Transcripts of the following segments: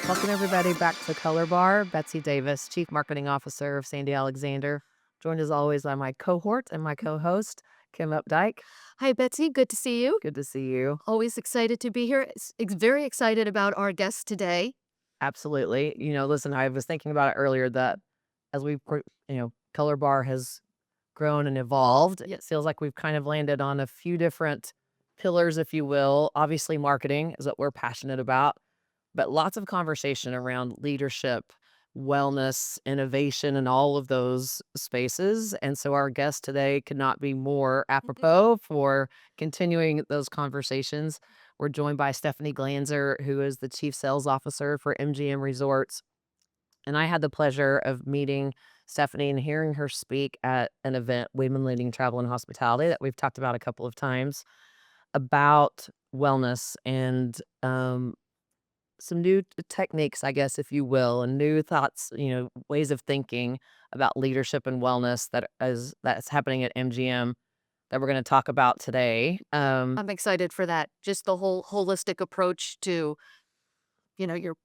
Welcome, everybody, back to Color Bar. Betsy Davis, Chief Marketing Officer of Sandy Alexander, joined as always by my cohort and my co host, Kim Updike. Hi, Betsy. Good to see you. Good to see you. Always excited to be here. Very excited about our guest today. Absolutely. Listen, I was thinking about it earlier that as Color Bar has grown and evolved, it feels like we've kind of landed on a few different pillars, if you will. Obviously, marketing is what we're passionate about, but lots of conversation around leadership, wellness, innovation, and all of those spaces. And so our guest today could not be more apropos for continuing those conversations. We're joined by Stephanie Glaser, who is the Chief Sales Officer for MGM Resorts. And I had the pleasure of meeting Stephanie and hearing her speak at an event, Women Leading Travel and Hospitality, that we've talked about a couple of times, about wellness and some new techniques, I guess, if you will, and new thoughts, ways of thinking about leadership and wellness that's happening at MGM that we're going to talk about today. I'm excited for that. Just the whole holistic approach to, your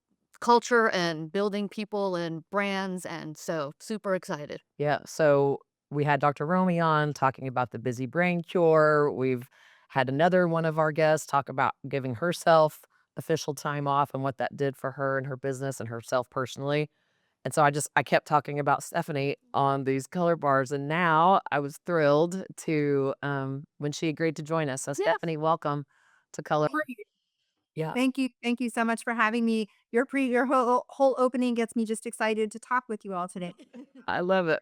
culture and building people and brands. And so super excited. Yeah. So we had Dr. Romy on talking about the busy brain cure. We've had another one of our guests talk about giving herself official time off and what that did for her and her business and herself personally. And so I kept talking about Stephanie on these color bars. And now I was thrilled to when she agreed to join us. So Yeah. Stephanie, welcome to Color. Great. Yeah. Thank you. Thank you so much for having me. Your whole opening gets me just excited to talk with you all today. I love it.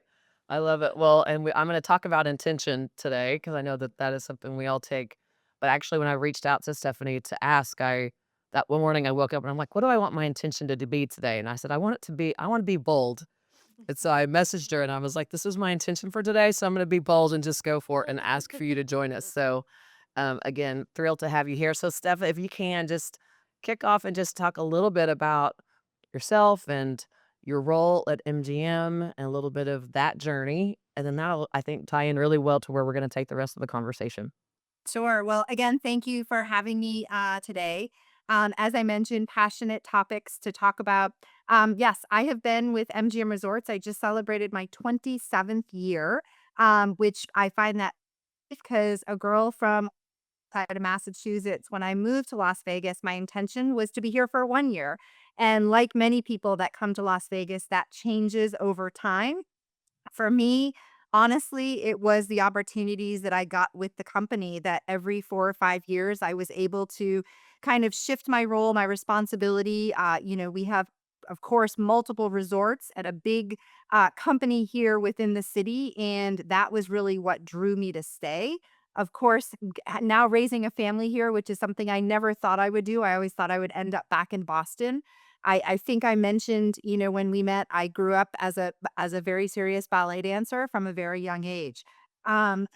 I love it. Well, and I'm going to talk about intention today because I know that that is something we all take. But actually, when I reached out to Stephanie to ask, that one morning I woke up and I'm like, what do I want my intention to be today? And I said, I want to be bold. And so I messaged her and I was like, this is my intention for today. So I'm going to be bold and just go for it and ask for you to join us. So, again, thrilled to have you here. So, Steph, if you can just kick off and just talk a little bit about yourself and your role at MGM and a little bit of that journey. And then that'll, I think, tie in really well to where we're going to take the rest of the conversation. Sure. Well, again, thank you for having me today. As I mentioned, passionate topics to talk about. Yes, I have been with MGM Resorts. I just celebrated my 27th year, which I find that because a girl from outside of Massachusetts, when I moved to Las Vegas, my intention was to be here for 1 year. And like many people that come to Las Vegas, that changes over time. For me, honestly, it was the opportunities that I got with the company that every 4 or 5 years I was able to kind of shift my role, my responsibility. We have, of course, multiple resorts at a big company here within the city, and that was really what drew me to stay. Of course, now raising a family here, which is something I never thought I would do. I always thought I would end up back in Boston. I think I mentioned, when we met, I grew up as a very serious ballet dancer from a very young age. Um,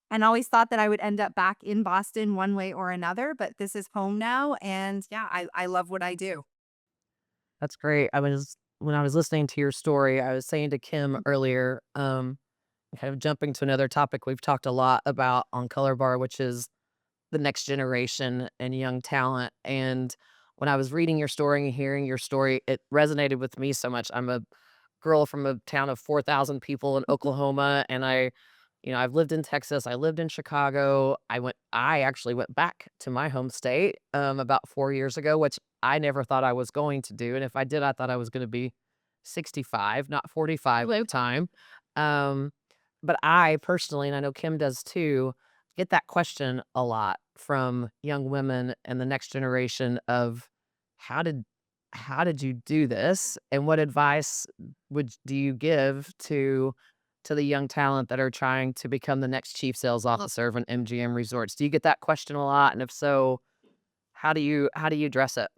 and always thought that I would end up back in Boston one way or another, but this is home now. And yeah, I love what I do. That's great. When I was listening to your story, I was saying to Kim earlier, kind of jumping to another topic we've talked a lot about on Color Bar, which is the next generation and young talent. And when I was reading your story and hearing your story, it resonated with me so much. I'm a girl from a town of 4,000 people in Oklahoma, and I've lived in Texas. I lived in Chicago. I actually went back to my home state about 4 years ago, which I never thought I was going to do. And if I did, I thought I was going to be 65, not 45 at the time. Um, but I personally, and I know Kim does too, get that question a lot from young women and the next generation of how did how did you do this? And what advice do you give to the young talent that are trying to become the next chief sales officer of an MGM Resorts? Do you get that question a lot? And if so, how do you address it?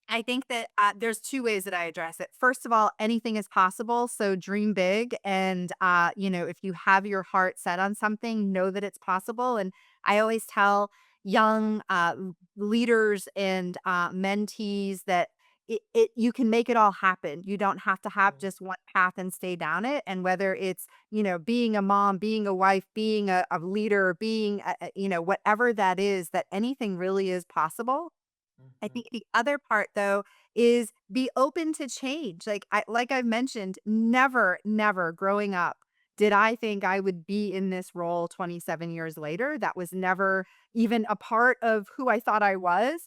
I think that there's two ways that I address it. First of all, anything is possible. So dream big. And, if you have your heart set on something, know that it's possible. And I always tell young leaders and mentees that you can make it all happen. You don't have to have just one path and stay down it. And whether it's, being a mom, being a wife, being a leader, being, whatever that is, that anything really is possible. I think the other part though is be open to change. Like I've mentioned, never growing up did I think I would be in this role 27 years later. That was never even a part of who I thought I was.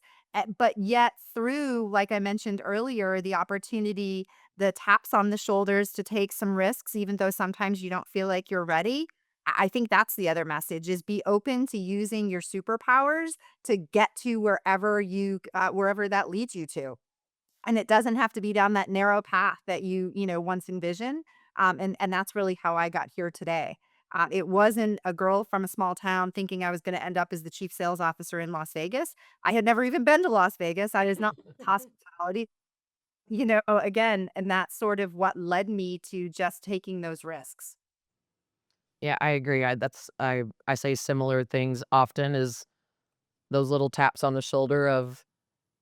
But yet through, like I mentioned earlier, the opportunity, the taps on the shoulders to take some risks, even though sometimes you don't feel like you're ready. I think that's the other message is be open to using your superpowers to get to wherever that leads you to. And it doesn't have to be down that narrow path that once envisioned. And that's really how I got here today. It wasn't a girl from a small town thinking I was going to end up as the chief sales officer in Las Vegas. I had never even been to Las Vegas. I was not hospitality, again, and that's sort of what led me to just taking those risks. Yeah, I agree. I say similar things often is those little taps on the shoulder of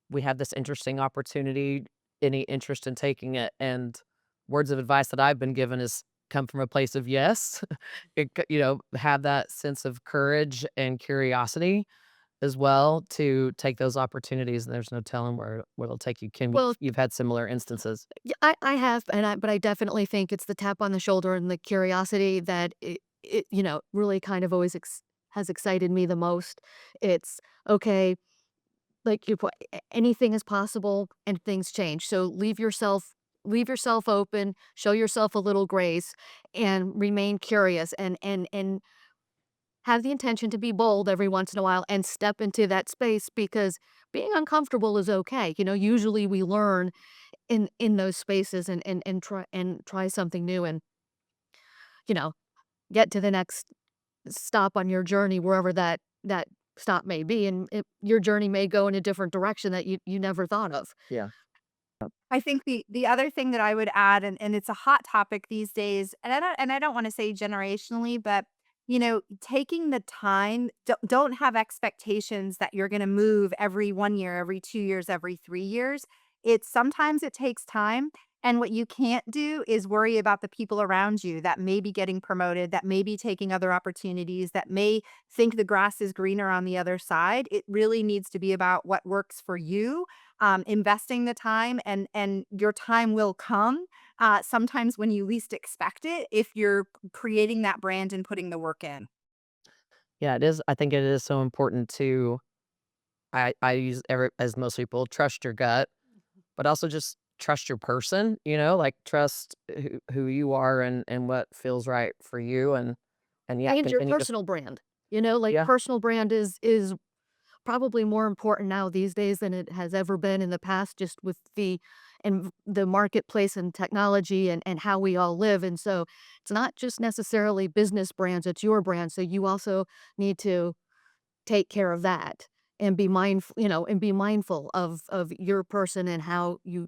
we have this interesting opportunity, any interest in taking it? And words of advice that I've been given is come from a place of yes. Have that sense of courage and curiosity as well to take those opportunities. And there's no telling where it'll take you. Kim, Well, you've had similar instances. yeah, I have, but I definitely think it's the tap on the shoulder and the curiosity that really kind of always has excited me the most. It's okay, like anything is possible and things change. So leave yourself open, show yourself a little grace, and remain curious, and have the intention to be bold every once in a while and step into that space because being uncomfortable is okay. Usually we learn in those spaces and try something new and you know get to the next stop on your journey wherever that stop may be, and your journey may go in a different direction that you never thought of. Yeah. I think the other thing that I would add, and it's a hot topic these days, and I don't want to say generationally, but taking the time, don't have expectations that you're going to move every 1 year, every 2 years, every 3 years. It's sometimes it takes time. And what you can't do is worry about the people around you that may be getting promoted, that may be taking other opportunities, that may think the grass is greener on the other side. It really needs to be about what works for you, investing the time, and your time will come sometimes when you least expect it if you're creating that brand and putting the work in. Yeah, it is. I think it is so important to I use as most people trust your gut, but also just trust your person, like trust who you are and what feels right for you and yeah, And your continue to personal brand. Like yeah. personal brand is probably more important now these days than it has ever been in the past, just with the marketplace and technology and how we all live. And so it's not just necessarily business brands, it's your brand. So you also need to take care of that and be mindful of your person and how you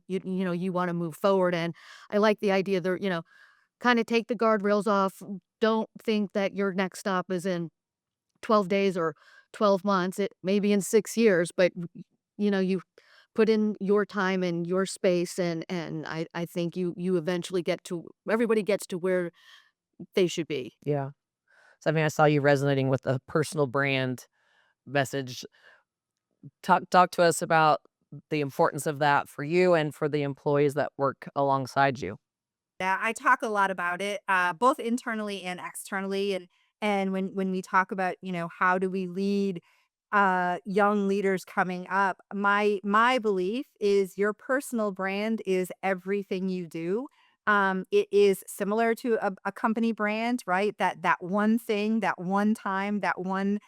want to move forward. And I like the idea that, kind of take the guardrails off. Don't think that your next stop is in 12 days or 12 months. It may be in 6 years, but you put in your time and your space, and I think you eventually everybody gets to where they should be. Yeah. So I mean, I saw you resonating with the personal brand message. Talk to us about the importance of that for you and for the employees that work alongside you. Yeah, I talk a lot about it, both internally and externally, and when we talk about how do we lead young leaders coming up, my belief is your personal brand is everything you do. It is similar to a company brand, right? That one thing, that one time, that one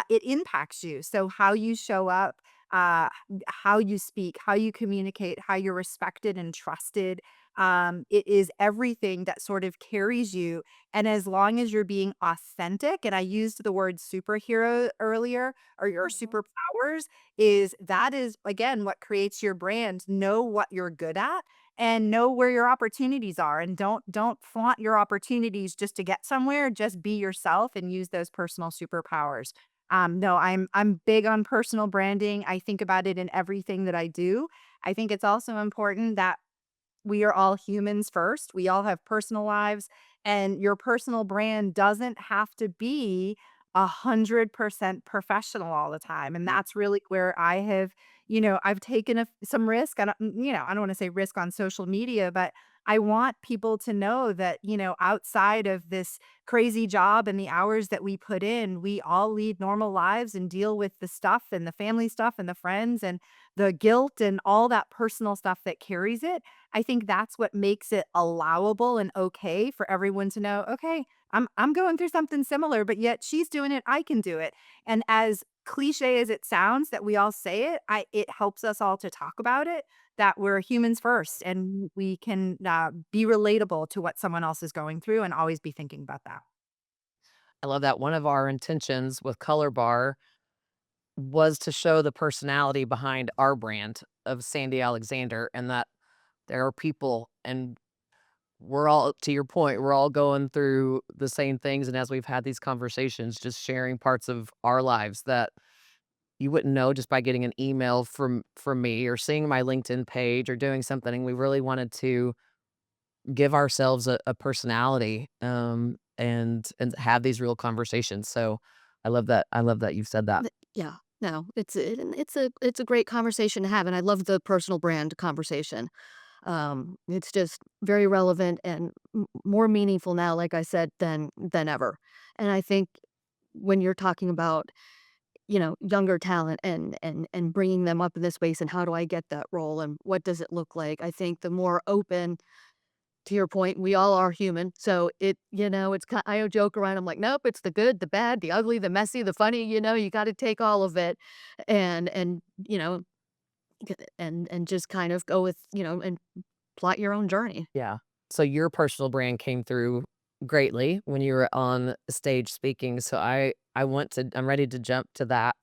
it impacts you. So how you show up, how you speak, how you communicate, how you're respected and trusted, it is everything that sort of carries you. And as long as you're being authentic, and I used the word superhero earlier, or your Mhm. superpowers, that is again what creates your brand. Know what you're good at and know where your opportunities are. And don't flaunt your opportunities just to get somewhere. Just be yourself and use those personal superpowers. No, I'm big on personal branding. I think about it in everything that I do. I think it's also important that we are all humans first. We all have personal lives, and your personal brand doesn't have to be 100% professional all the time. And that's really where I have, I've taken some risk. I don't, I don't want to say risk on social media, but I want people to know that, outside of this crazy job and the hours that we put in, we all lead normal lives and deal with the stuff and the family stuff and the friends and the guilt and all that personal stuff that carries it. I think that's what makes it allowable and okay for everyone to know, okay, I'm going through something similar, but yet she's doing it, I can do it. And as cliche as it sounds that we all say it, it helps us all to talk about it, that we're humans first and we can be relatable to what someone else is going through and always be thinking about that. I love that. One of our intentions with Color Bar was to show the personality behind our brand of Sandy Alexander, and that there are people, and we're all, to your point, we're all going through the same things. And as we've had these conversations, just sharing parts of our lives that you wouldn't know just by getting an email from me or seeing my LinkedIn page or doing something. And we really wanted to give ourselves a personality, and have these real conversations. So I love that. I love that you've said that. Yeah, no, it's a great conversation to have, and I love the personal brand conversation. It's just very relevant and more meaningful now, like I said, than ever. And I think when you're talking about younger talent and bringing them up in this space and how do I get that role and what does it look like? I think the more open, to your point, we all are human. So it's I joke around. I'm like, nope, it's the good, the bad, the ugly, the messy, the funny. You got to take all of it, and and just kind of go with and plot your own journey. Yeah. So your personal brand came through greatly when you were on stage speaking. So I'm ready to jump to that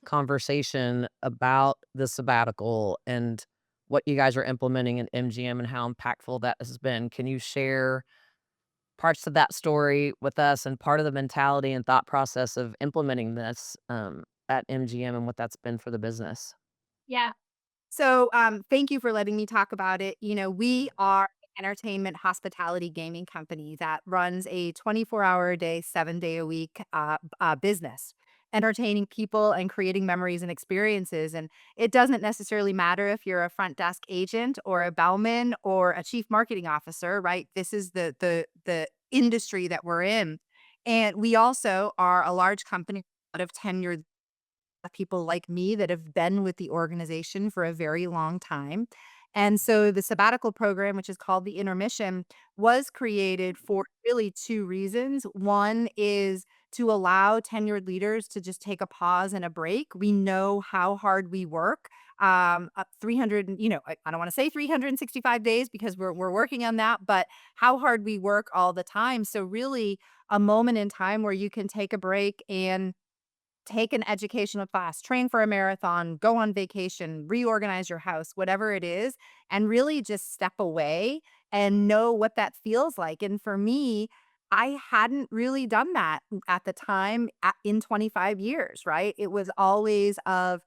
conversation about the sabbatical and what you guys are implementing in MGM and how impactful that has been. Can you share parts of that story with us and part of the mentality and thought process of implementing this at MGM and what that's been for the business? Yeah. So, thank you for letting me talk about it. We are an entertainment, hospitality, gaming company that runs a 24-hour a day, 7-day a week business, entertaining people and creating memories and experiences. And it doesn't necessarily matter if you're a front desk agent or a bellman or a chief marketing officer, right? This is the industry that we're in, and we also are a large company out of tenured people like me that have been with the organization for a very long time. And so the sabbatical program, which is called the Intermission, was created for really two reasons. One is to allow tenured leaders to just take a pause and a break. We know how hard we work. 300, I don't want to say 365 days because we're working on that, but how hard we work all the time. So really a moment in time where you can take a break and take an educational class, train for a marathon, go on vacation, reorganize your house, whatever it is, and really just step away and know what that feels like. And for me, I hadn't really done that at the time in 25 years, right? It was always of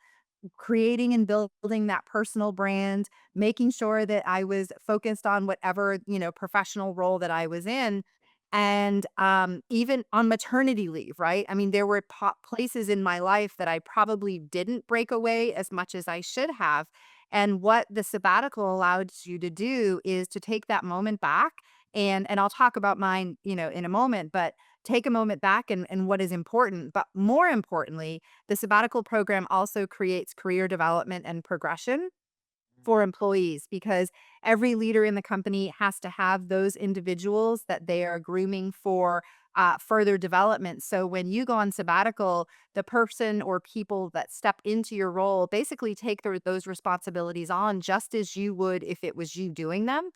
creating and building that personal brand, making sure that I was focused on whatever, professional role that I was in. And even on maternity leave, right? I mean, there were places in my life that I probably didn't break away as much as I should have. And what the sabbatical allowed you to do is to take that moment back. And I'll talk about mine, in a moment, but take a moment back and what is important. But more importantly, the sabbatical program also creates career development and progression for employees because every leader in the company has to have those individuals that they are grooming for further development. So when you go on sabbatical, the person or people that step into your role basically take those responsibilities on just as you would if it was you doing them.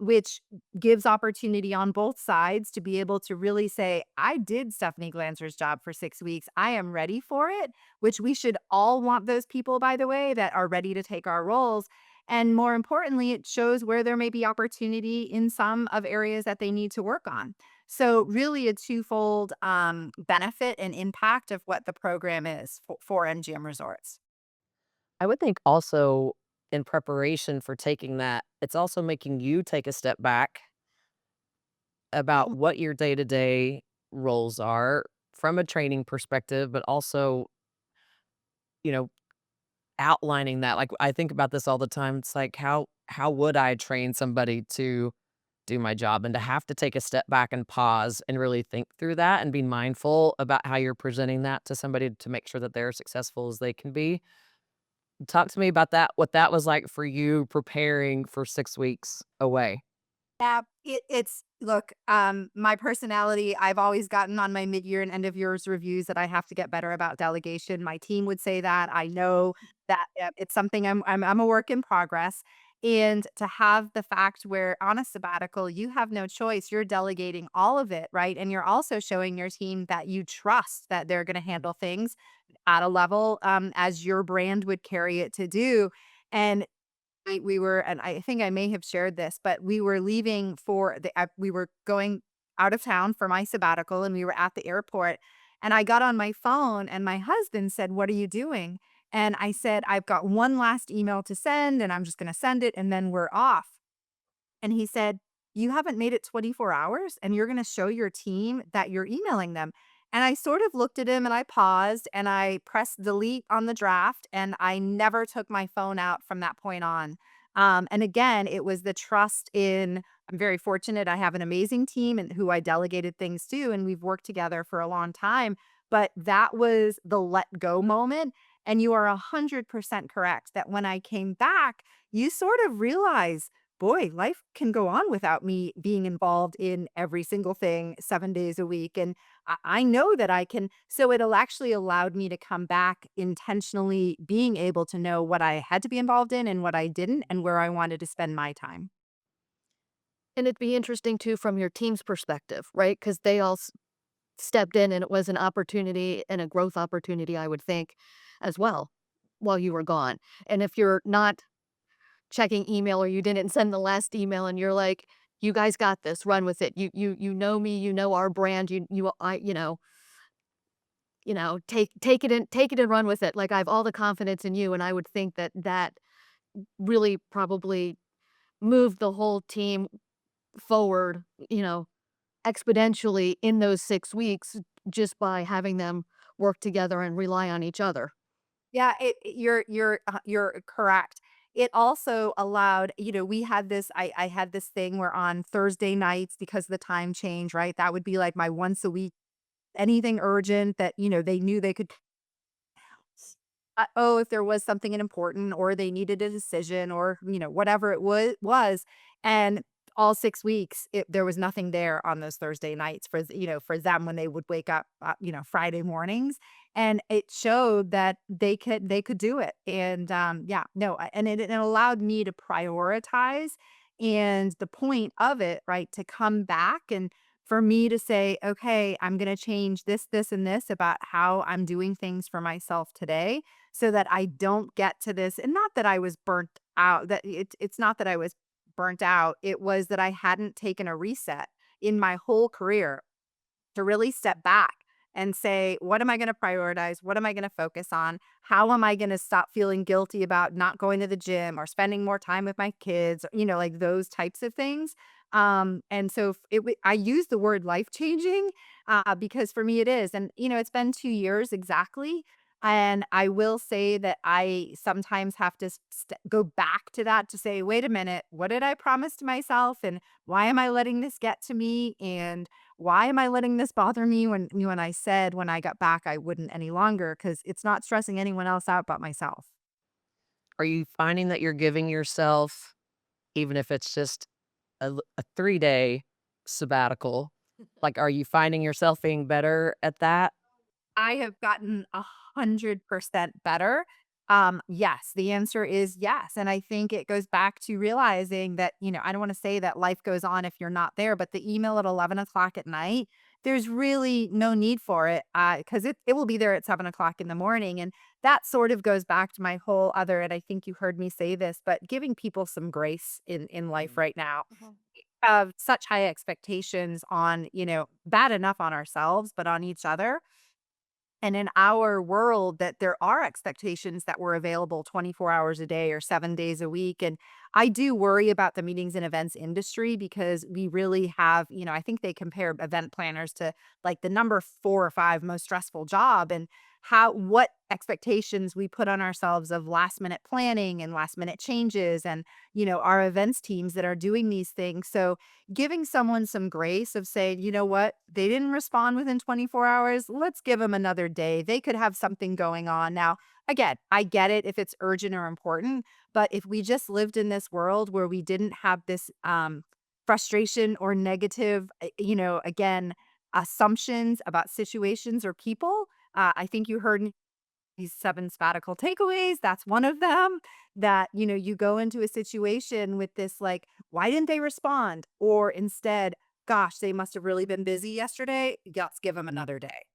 Which gives opportunity on both sides to be able to really say, I did Stephanie Glanzer's job for 6 weeks. I am ready for it, which we should all want those people, by the way, that are ready to take our roles. And more importantly, it shows where there may be opportunity in some of areas that they need to work on. So really a twofold benefit and impact of what the program is for MGM Resorts. I would think also in preparation for taking that, it's also making you take a step back about what your day-to-day roles are from a training perspective, but also, you know, outlining that. Like, I think about this all the time. It's like, how would I train somebody to do my job, and to have to take a step back and pause and really think through that and be mindful about how you're presenting that to somebody to make sure that they're as successful as they can be. Talk to me about that, what that was like for you preparing for 6 weeks away. Yeah, it's look, my personality, I've always gotten on my mid-year and end of years reviews that I have to get better about delegation. My team would say that. I know that it's something I'm a work in progress. And to have the fact where on a sabbatical, you have no choice. You're delegating all of it, right? And you're also showing your team that you trust that they're going to handle things at a level as your brand would carry it to do. And we were, and I think I may have shared this, but we were leaving for we were going out of town for my sabbatical and we were at the airport. And I got on my phone and my husband said, "What are you doing?" And I said, "I've got one last email to send and I'm just going to send it and then we're off." And he said, "You haven't made it 24 hours and you're going to show your team that you're emailing them." And I sort of looked at him and I paused and I pressed delete on the draft and I never took my phone out from that point on. And again, it was the trust in, I'm very fortunate. I have an amazing team and who I delegated things to, and we've worked together for a long time. But that was the let go moment. And you are 100% correct that when I came back, you sort of realize, boy, life can go on without me being involved in every single thing 7 days a week. And I know that I can. So it'll actually allowed me to come back intentionally being able to know what I had to be involved in and what I didn't and where I wanted to spend my time. And it'd be interesting too from your team's perspective, right? Because they all stepped in and it was an opportunity and a growth opportunity, I would think, as well, while you were gone. And if you're not checking email or you didn't send the last email and you're like, "You guys got this, run with it. You know me, you know our brand, take it and run with it. Like I have all the confidence in you." And I would think that that really probably moved the whole team forward, exponentially in those 6 weeks just by having them work together and rely on each other. Yeah, you're correct. It also allowed, we had this. I had this thing where on Thursday nights because of the time change, right? That would be like my once a week anything urgent that they knew they could. Oh, if there was something important or they needed a decision or, whatever it was. And all 6 weeks, there was nothing there on those Thursday nights for them when they would wake up, Friday mornings. And it showed that they could do it. And, yeah, no, and it allowed me to prioritize. And the point of it, right, to come back and for me to say, okay, I'm going to change this, this, and this about how I'm doing things for myself today so that I don't get to this, and not that I was burnt out, that it's not that I was burnt out, it was that I hadn't taken a reset in my whole career to really step back and say, what am I going to prioritize? What am I going to focus on? How am I going to stop feeling guilty about not going to the gym or spending more time with my kids, like those types of things. And so I use the word life changing because for me it is. And, it's been 2 years exactly. And I will say that I sometimes have to go back to that to say, wait a minute, what did I promise to myself? And why am I letting this get to me? And why am I letting this bother me when I said when I got back I wouldn't any longer? Because it's not stressing anyone else out but myself. Are you finding that you're giving yourself, even if it's just a 3-day sabbatical, like, are you finding yourself being better at that? I have gotten 100% better. Yes, the answer is yes. And I think it goes back to realizing that, I don't want to say that life goes on if you're not there, but the email at 11 o'clock at night, there's really no need for it because it will be there at 7 o'clock in the morning. And that sort of goes back to my whole other, and I think you heard me say this, but giving people some grace in life right now. Mhm. Have such high expectations on, bad enough on ourselves, but on each other And in our world, that there are expectations that we're available 24 hours a day or 7 days a week. And I do worry about the meetings and events industry because we really have, I think they compare event planners to like the number 4 or 5 most stressful job, and what expectations we put on ourselves of last minute planning and last minute changes, and, our events teams that are doing these things. So giving someone some grace of saying, you know what, they didn't respond within 24 hours. Let's give them another day. They could have something going on. Now, again, I get it if it's urgent or important, but if we just lived in this world where we didn't have this frustration or negative, again, assumptions about situations or people, I think you heard these 7 sabbatical takeaways. That's one of them, that, you go into a situation with this, like, why didn't they respond? Or instead, gosh, they must have really been busy yesterday. Let's give them another day.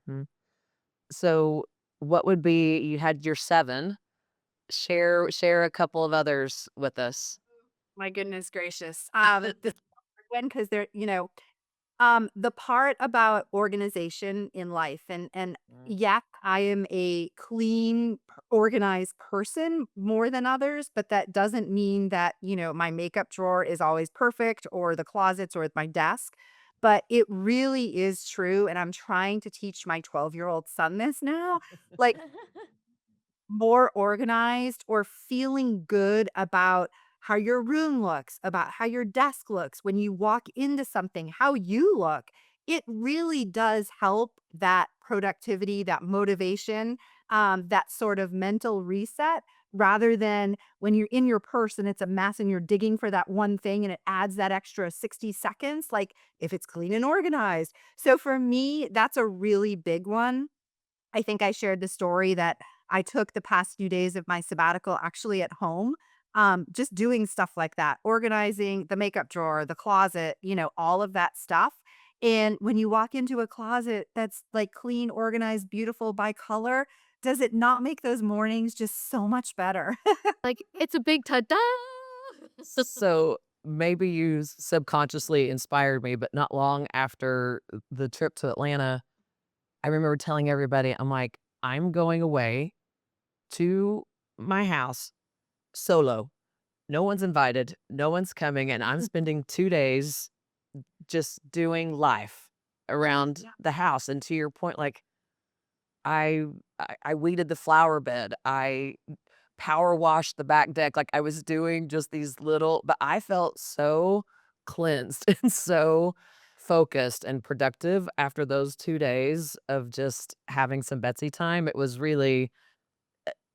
Mhm. So, what would be you had your 7, share a couple of others with us. My goodness gracious. This one, because they're, the part about organization in life, and Mm. yeah, I am a clean, organized person more than others, but that doesn't mean that, my makeup drawer is always perfect or the closets or my desk. But it really is true. And I'm trying to teach my 12-year-old son this now. Like, more organized or feeling good about how your room looks, about how your desk looks, when you walk into something, how you look, it really does help that productivity, that motivation, that sort of mental reset, rather than when you're in your purse and it's a mess and you're digging for that one thing and it adds that extra 60 seconds, like if it's clean and organized. So for me, that's a really big one. I think I shared the story that I took the past few days of my sabbatical actually at home, just doing stuff like that, organizing the makeup drawer, the closet, all of that stuff. And when you walk into a closet that's like clean, organized, beautiful by color, does it not make those mornings just so much better? Like, it's a big ta-da! So, maybe you subconsciously inspired me, but not long after the trip to Atlanta, I remember telling everybody, I'm like, "I'm going away to my house solo. No one's invited, no one's coming, and I'm spending 2 days just doing life around Yeah. the house." And to your point, like, I weeded the flower bed, I power washed the back deck, like, I was doing just these little but I felt so cleansed and so focused and productive after those 2 days of just having some Betsy time. It was really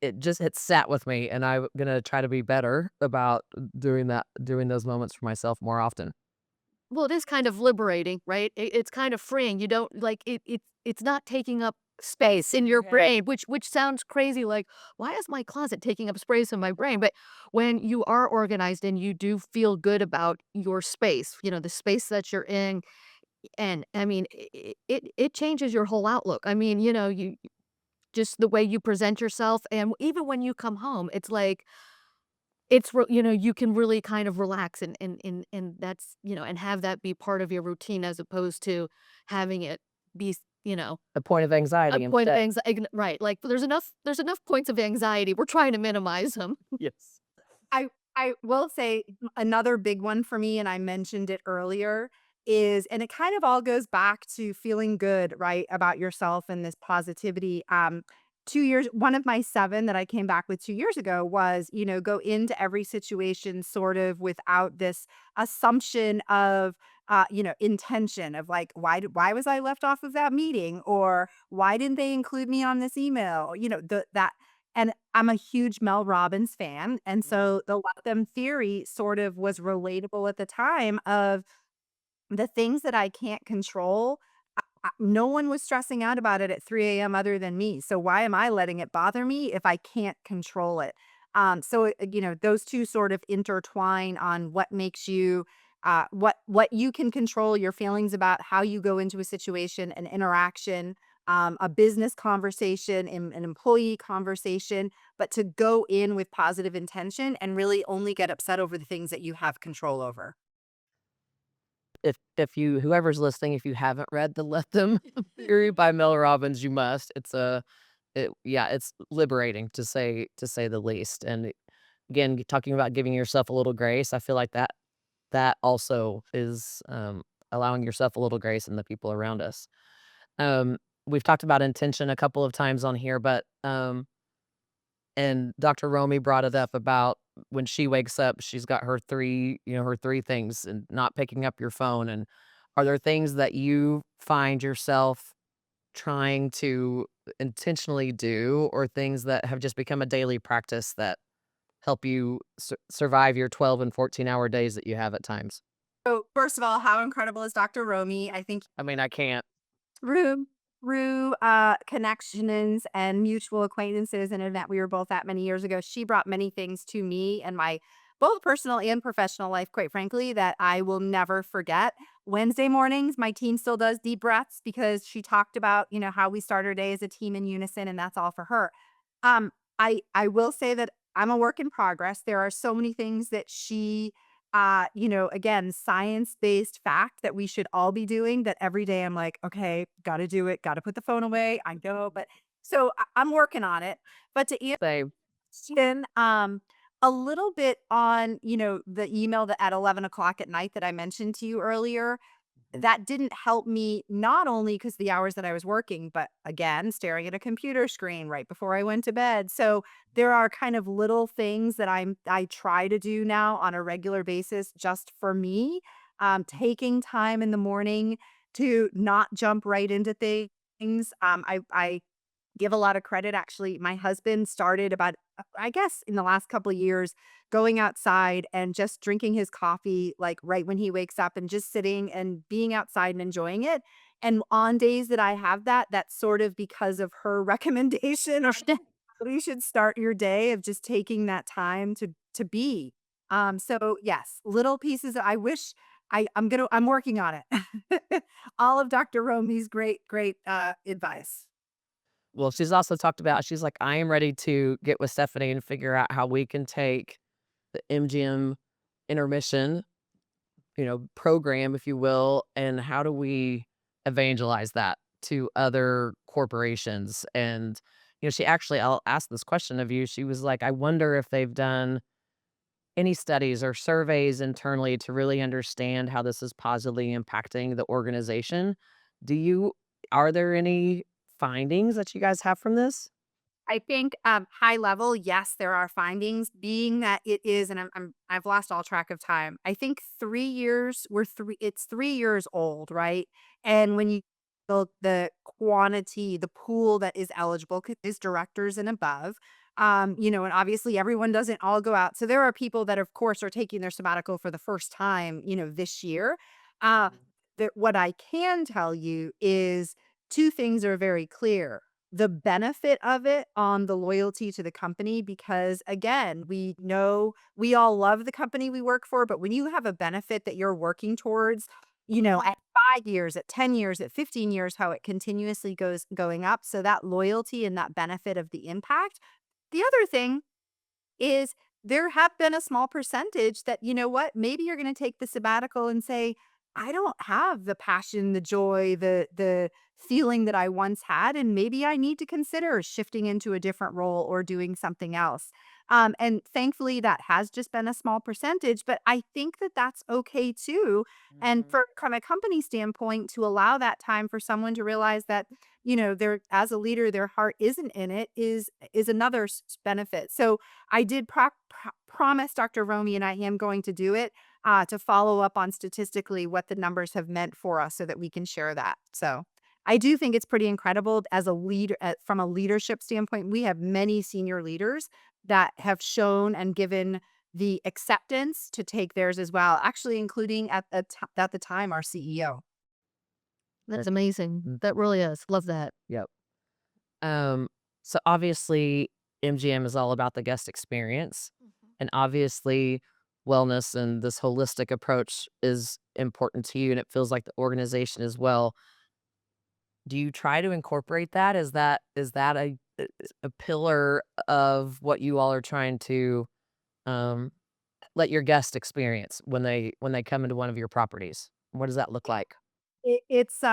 it sat with me, and I'm gonna try to be better about doing those moments for myself more often. Well, it is kind of liberating, right? It's kind of freeing. You don't like it's not taking up space in your brain, which sounds crazy. Like, why is my closet taking up space in my brain? But when you are organized and you do feel good about your space, the space that you're in, and I mean, it changes your whole outlook. I mean, you just the way you present yourself, and even when you come home, it's like you can really kind of relax and that's, and have that be part of your routine as opposed to having it be, A point of a anxiety point of instead. anxiety. Right, like, there's enough points of anxiety, we're trying to minimize them. Yes. I will say another big one for me, and I mentioned it earlier, is, and it kind of all goes back to feeling good, right, about yourself and this positivity. 2 years, one of my 7 that I came back with 2 years ago was, go into every situation sort of without this assumption of, intention of like, why was I left off of that meeting? Or why didn't they include me on this email? That, and I'm a huge Mel Robbins fan, and so the Let Them theory sort of was relatable at the time of the things that I can't control. No one was stressing out about it at 3 a.m. other than me. So why am I letting it bother me if I can't control it? Those two sort of intertwine on what makes you, what you can control, your feelings about how you go into a situation, an interaction, a business conversation, an employee conversation, but to go in with positive intention and really only get upset over the things that you have control over. if you whoever's listening, if you haven't read the Let Them Theory by Mel Robbins, you must. It's liberating to say the least. And again, talking about giving yourself a little grace, I feel like that also is allowing yourself a little grace in the people around us. Um, we've talked about intention a couple of times on here, but and Dr. Romy brought it up about when she wakes up, she's got her 3 things and not picking up your phone. And are there things that you find yourself trying to intentionally do or things that have just become a daily practice that help you survive your 12 and 14-hour days that you have at times? So, first of all, how incredible is Dr. Romy? I think I mean, I can't. through connections and mutual acquaintances and an event we were both at many years ago, she brought many things to me and my both personal and professional life, quite frankly, that I will never forget. Wednesday mornings, my team still does deep breaths because she talked about, how we start our day as a team in unison, and that's all for her. Um, I will say that I'm a work in progress. There are so many things that she again, science-based fact that we should all be doing that every day I'm like, okay, got to do it, got to put the phone away. I know, but so I'm working on it. But to answer Say, your question, a little bit on, the email that at 11 o'clock at night that I mentioned to you earlier, that didn't help me not only because the hours that I was working, but again, staring at a computer screen right before I went to bed. So there are kind of little things that I try to do now on a regular basis just for me. Taking time in the morning to not jump right into things. I give a lot of credit. Actually, my husband started about, I guess, in the last couple of years, going outside and just drinking his coffee, like right when he wakes up and just sitting and being outside and enjoying it. And on days that I have that, that's sort of because of her recommendation or you should start your day of just taking that time to be. So yes, little pieces. I wish I'm working on it. All of Dr. Romy's great advice. well, she's also talked about, she's like, I am ready to get with Stephanie and figure out how we can take the MGM intermission, program, if you will, and how do we evangelize that to other corporations? And, she actually, I'll ask this question of you. She was like, I wonder if they've done any studies or surveys internally to really understand how this is positively impacting the organization. Do you, are there any findings that you guys have from this? I think, high level, yes, there are findings. Being that it is, and I've lost all track of time. I think 3 years. It's 3 years old, right? And when you build the quantity, the pool that is eligible 'cause is directors and above. And obviously everyone doesn't all go out. So there are people that, of course, are taking their sabbatical for the first time, this year. Uh, that what I can tell you is two things are very clear the benefit of it on the loyalty to the company because again we know we all love the company we work for but when you have a benefit that you're working towards at 5 years at 10 years at 15 years how it continuously goes going up so that loyalty and that benefit of the impact the other thing is there have been a small percentage that, you know what, maybe you're going to take the sabbatical and say, I don't have the passion, the joy, the feeling that I once had, and maybe I need to consider shifting into a different role or doing something else. And thankfully, that has just been a small percentage, but I think that that's okay too. And Mhm. from a company standpoint, to allow that time for someone to realize that they're as a leader, their heart isn't in it is another benefit. So I did promise Dr. Romy and I am going to do it to follow up on statistically what the numbers have meant for us so that we can share that. So I do think it's pretty incredible as a leader, from a leadership standpoint. We have many senior leaders that have shown and given the acceptance to take theirs as well, actually, including at the time our CEO. That's amazing. Mm, That really is. Love that. yep. Um, so obviously MGM is all about the guest experience. Mhm. And obviously wellness and this holistic approach is important to you and it feels like the organization as well. Do you try to incorporate that? Is that a pillar of what you all are trying to um let your guests experience when they come into one of your properties? What does that look like? It's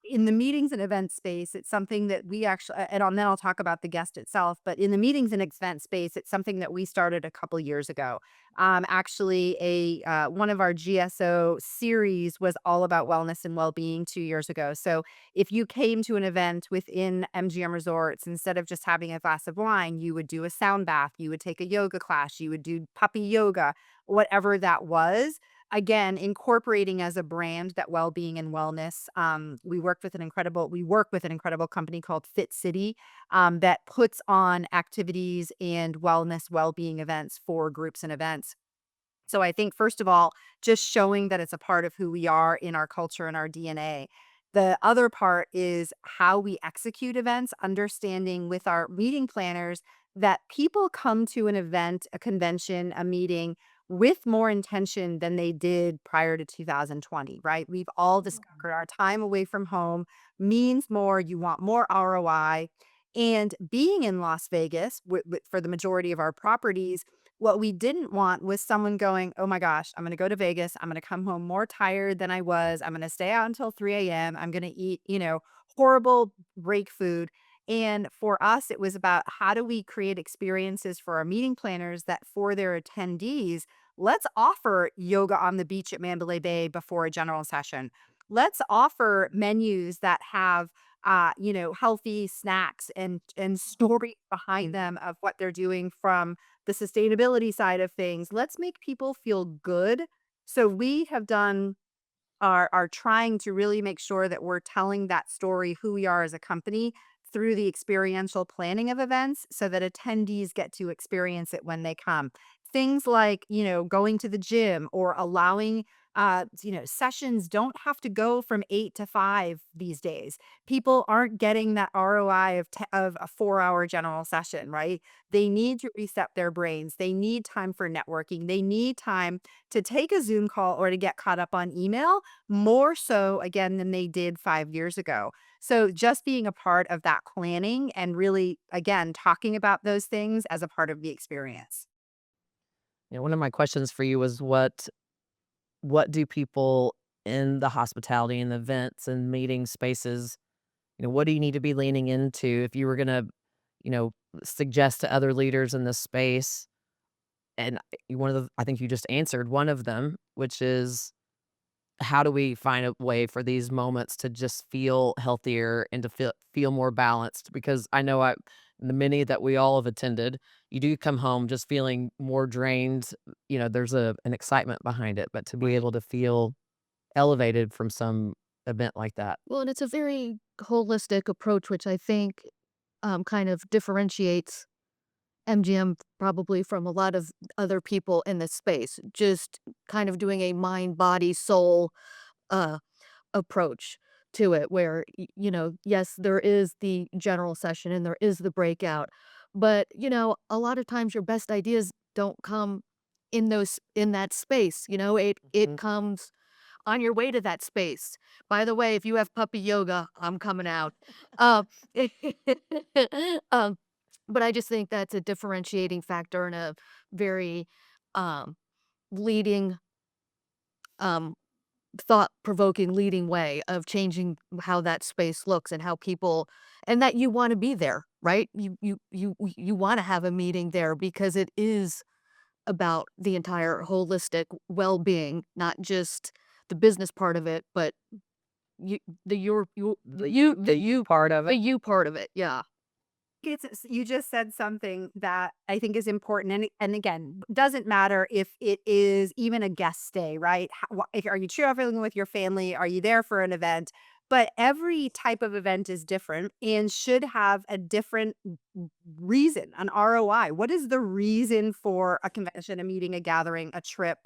in the meetings and event space, it's something that we actually, then I'll talk about the guest itself. But in the meetings and event space, it's something that we started a couple years ago. Actually, a one of our GSO series was all about wellness and well-being 2 years ago. So if you came to an event within MGM Resorts, instead of just having a glass of wine, you would do a sound bath, you would take a yoga class, you would do puppy yoga, whatever that was. Again, incorporating as a brand that well-being and wellness. We work with an incredible company called Fit City, that puts on activities and wellness, well-being events for groups and events. So I think first of all, just showing that it's a part of who we are in our culture and our DNA. The other part is how we execute events, understanding with our meeting planners that people come to an event, a convention, a meeting with more intention than they did prior to 2020, right? We've all discovered our time away from home means more, you want more ROI. And being in Las Vegas for the majority of our properties, what we didn't want was someone going, "Oh my gosh, I'm gonna go to Vegas. I'm gonna come home more tired than I was. I'm gonna stay out until 3 AM. I'm gonna eat, horrible break food." And for us, it was about how do we create experiences for our meeting planners that for their attendees, let's offer yoga on the beach at Mandalay Bay before a general session. Let's offer menus that have healthy snacks and story behind them of what they're doing from the sustainability side of things. Let's make people feel good. So we have done are trying to really make sure that we're telling that story, who we are as a company, through the experiential planning of events so that attendees get to experience it when they come. Things like, going to the gym or allowing sessions don't have to go from 8 to 5 these days. People aren't getting that ROI of a 4 hour general session, right? They need to reset their brains. They need time for networking. They need time to take a Zoom call or to get caught up on email more so again than they did 5 years ago. So just being a part of that planning and really, again, talking about those things as a part of the experience. One of my questions for you was what do people in the hospitality and events and meeting spaces, what do you need to be leaning into if you were gonna, you know, suggest to other leaders in this space? And one of the I think you just answered one of them, which is how do we find a way for these moments to just feel healthier and to feel more balanced? Because I know the many that we all have attended, you do come home just feeling more drained. There's an excitement behind it, but to be able to feel elevated from some event like that. Well, and it's a very holistic approach, which I think kind of differentiates MGM probably from a lot of other people in this space. Just kind of doing a mind, body, soul uh, approach to it, where, yes, there is the general session and there is the breakout. But, a lot of times your best ideas don't come in that space. It Mhm. comes on your way to that space. By the way, if you have puppy yoga, I'm coming out. Um, um, but I just think that's a differentiating factor and a very um, leading, um, thought-provoking leading way of changing how that space looks and how people and that you want to be there, right? You want to have a meeting there because it is about the entire holistic well-being, not just the business part of it, but you the your The you part of the it. you part of it, yeah. You just said something that I think is important, and again, doesn't matter if it is even a guest stay, right? If are you traveling with your family? Are you there for an event? But every type of event is different and should have a different reason, an ROI. What is the reason for a convention, a meeting, a gathering, a trip?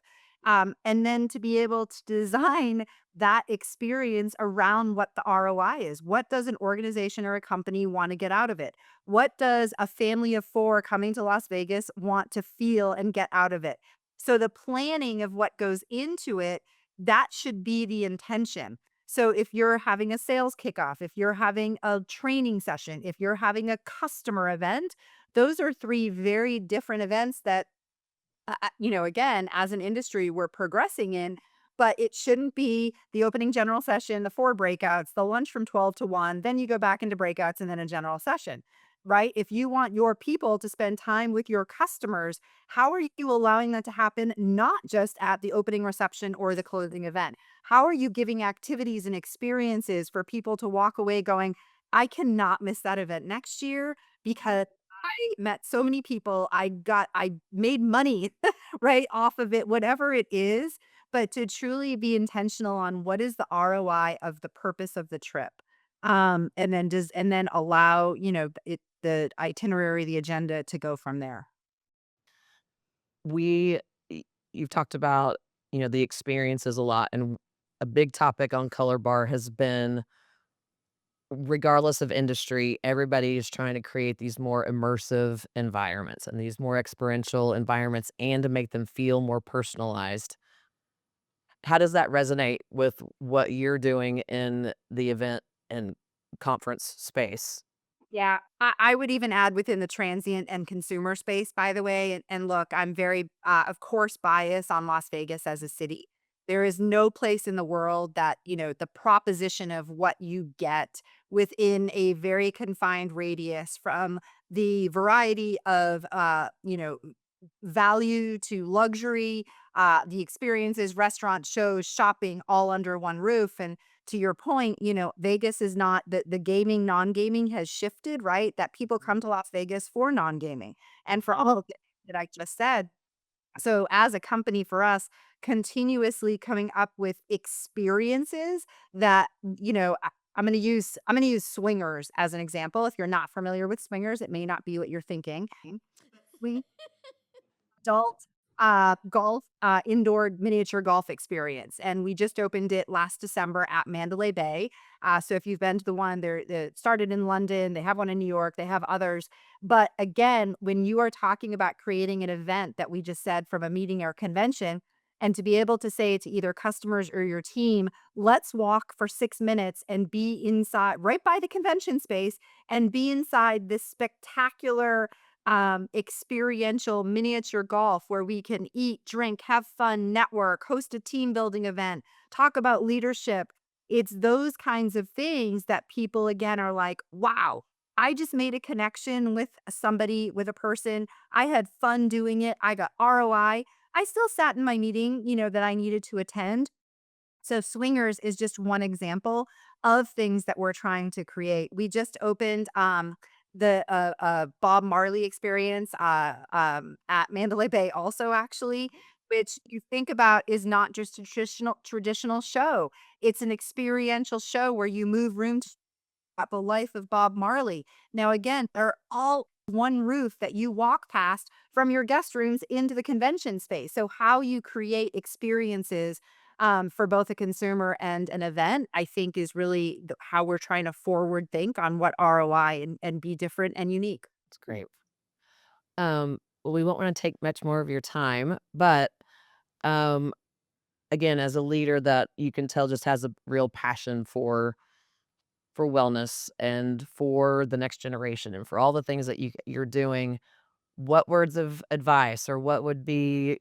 And then to be able to design that experience around what the ROI is. What does an organization or a company want to get out of it? What does a family of four coming to Las Vegas want to feel and get out of it? So the planning of what goes into it, that should be the intention. So if you're having a sales kickoff, if you're having a training session, if you're having a customer event, those are three very different events that again, as an industry, we're progressing in. but it shouldn't be the opening general session, the 4 breakouts, the lunch from 12 to 1, then you go back into breakouts and then a general session, right? If you want your people to spend time with your customers, how are you allowing that to happen not just at the opening reception or the closing event? How are you giving activities and experiences for people to walk away going, I cannot miss that event next year because I met so many people. I made money right off of it, whatever it is. But to truly be intentional on what is the ROI of the purpose of the trip. And then allow, the itinerary, the agenda to go from there. We y You've talked about, the experiences a lot, and a big topic on Color Bar has been, regardless of industry, everybody is trying to create these more immersive environments and these more experiential environments and to make them feel more personalized. How does that resonate with what you're doing in the event and conference space? Yeah, I would even add within the transient and consumer space, by the way. And look, I'm very, of course, biased on Las Vegas as a city. There is no place in the world that, the proposition of what you get within a very confined radius from the variety of, value to luxury, the experiences, restaurant shows, shopping all under one roof. And to your point, Vegas is not the gaming, non-gaming has shifted, right? That people come to Las Vegas for non-gaming and for all of it that I just said. So as a company for us, continuously coming up with experiences that, I'm going to use swingers as an example. If you're not familiar with swingers, it may not be what you're thinking. We adult golf, indoor miniature golf experience. And we just opened it last December at Mandalay Bay. So if you've been to the one, they started in London, they have one in New York, they have others. But again, when you are talking about creating an event that we just said from a meeting or convention, and to be able to say to either customers or your team, let's walk for 6 minutes and be inside right by the convention space and be inside this spectacular experiential miniature golf where we can eat, drink, have fun, network, host a team building event, talk about leadership. It's those kinds of things that people again are like, wow, I just made a connection with somebody, with a person. I had fun doing it. I got ROI. I still sat in my meeting, that I needed to attend. So swingers is just one example of things that we're trying to create. We just opened the Bob Marley experience at Mandalay Bay also actually, which you think about is not just a traditional show. It's an experiential show where you move rooms about the life of Bob Marley. Now, again, they're all one roof that you walk past from your guest rooms into the convention space. So, how you create experiences for both a consumer and an event, I think, is really how we're trying to forward think on what ROI and be different and unique. It's great. Well, we won't wanna take much more of your time, but, um, again, as a leader that you can tell just has a real passion for wellness and for the next generation and for all the things that you're doing, what words of advice or what would be,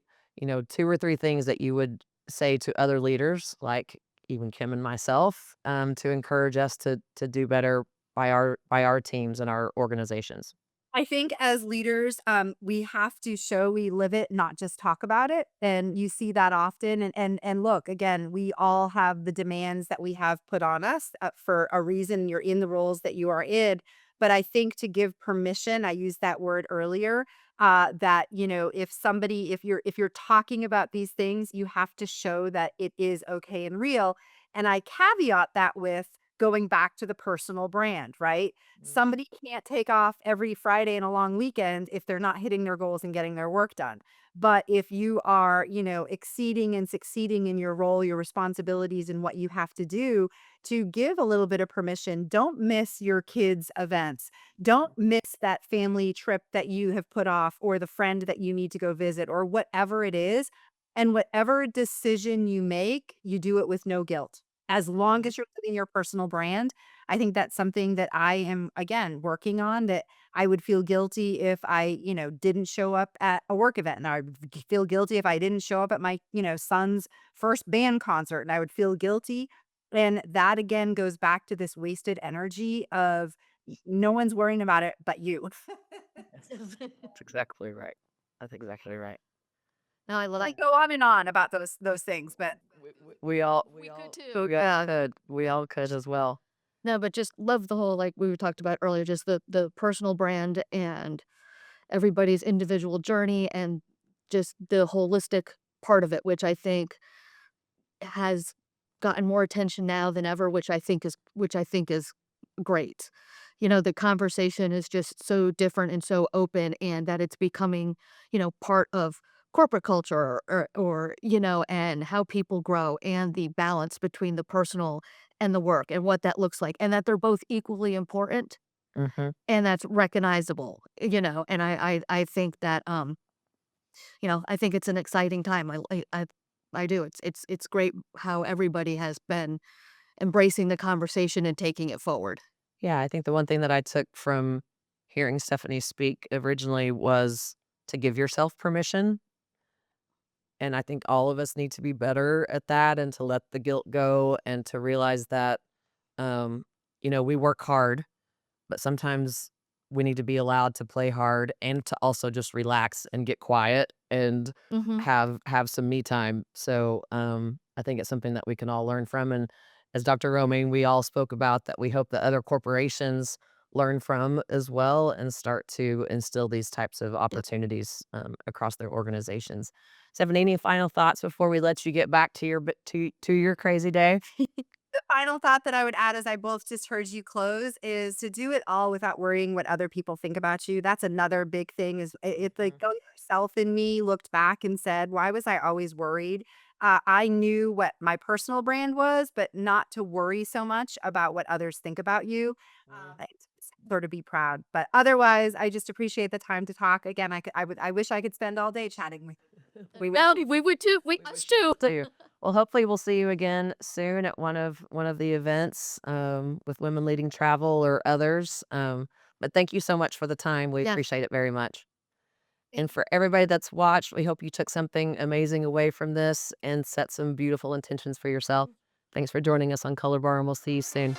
2 or 3 things that you would say to other leaders, like even Kim and myself, to encourage us to do better by our teams and our organizations? I think as leaders, we have to show we live it, not just talk about it. And you see that often. And look, again, we all have the demands that we have put on us for a reason. You're in the roles that you are in. But I think to give permission, I used that word earlier. That if you're talking about these things, you have to show that it is okay and real. And I caveat that with going back to the personal brand, right? Mhm. Somebody can't take off every Friday and a long weekend if they're not hitting their goals and getting their work done. But if you are, exceeding and succeeding in your role, your responsibilities, and what you have to do to give a little bit of permission, don't miss your kids' events. Don't miss that family trip that you have put off or the friend that you need to go visit or whatever it is. And whatever decision you make, you do it with no guilt. As long as you're living your personal brand, I think that's something that I am, again, working on, that I would feel guilty if I, didn't show up at a work event. And I would feel guilty if I didn't show up at my, son's first band concert, and I would feel guilty. And that again goes back to this wasted energy of no one's worrying about it but you. That's exactly right. That's exactly right. No, I love I that. go on and on about those things, but We could all too. yeah, could. We all could as well. No, but just love the whole, like we talked about earlier, just the personal brand and everybody's individual journey and just the holistic part of it, which I think has gotten more attention now than ever, which I think is great. The conversation is just so different and so open, and that it's becoming, part of corporate culture and how people grow and the balance between the personal and the work and what that looks like, and that they're both equally important Mhm. and that's recognizable, and I think that I think it's an exciting time. I do. It's great how everybody has been embracing the conversation and taking it forward. Yeah, I think the one thing that I took from hearing Stephanie speak originally was to give yourself permission, and I think all of us need to be better at that and to let the guilt go and to realize that, um, we work hard, but sometimes we need to be allowed to play hard and to also just relax and get quiet and Mhm. have some me time. So, I think it's something that we can all learn from. And as Dr. Romaine, we all spoke about that we hope that other corporations learn from as well and start to instill these types of Yep. opportunities across their organizations. Stephanie, any final thoughts before we let you get back to your crazy day? the final thought that I would add, as I both just heard you close, is to do it all without worrying what other people think about you. That's another big thing. Is it's like going self in me looked back and said, "Why was I always worried?" I knew what my personal brand was, but not to worry so much about what others think about you. It's sort of be proud, but otherwise, I just appreciate the time to talk. Again, I wish I could spend all day chatting with you. We wish No, we would too. We us too. too. Well, hopefully we'll see you again soon at one of the events with Women Leading Travel or others. But thank you so much for the time. We Yeah. appreciate it very much. And for everybody that's watched, we hope you took something amazing away from this and set some beautiful intentions for yourself. Thanks for joining us on Color Bar, and we'll see you soon.